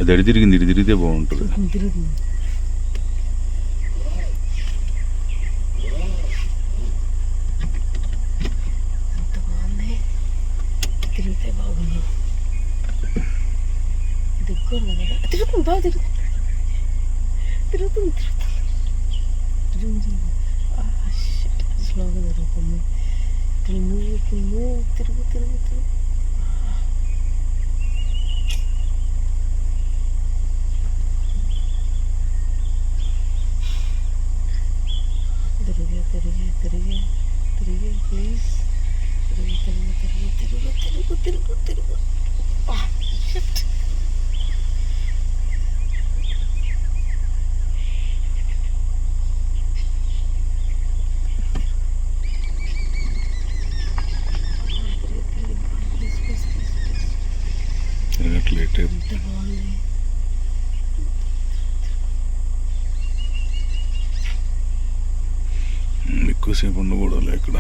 అది ఎడి తిరిగింది, ఇటు తిరిగితే బాగుంటుంది. తిరుగుతుంది. ఎంత బాగుంది, తిరిగితే బాగుంది. దగ్గర కదా, తిరుగుతుంది, బాగా తిరుగుతుంది, తిరుగుతుంది తిరుగుతుంది. స్లోగా తిరుగుతుంది. ఇక్కడ మూవ్ తిరుగు తిరుగు తిరుగు. తిరిగి తిరిగి తిరిగి తిరిగి ప్లీజ్. తిరిగి తిరిగి తిరిగి తిరుగు తిరుగు తిరుగు తిరుగు. తిరగట్లేట్ ఎంత బాగుంది. ఎక్కువసేపు ఉండకూడదు ఇక్కడ.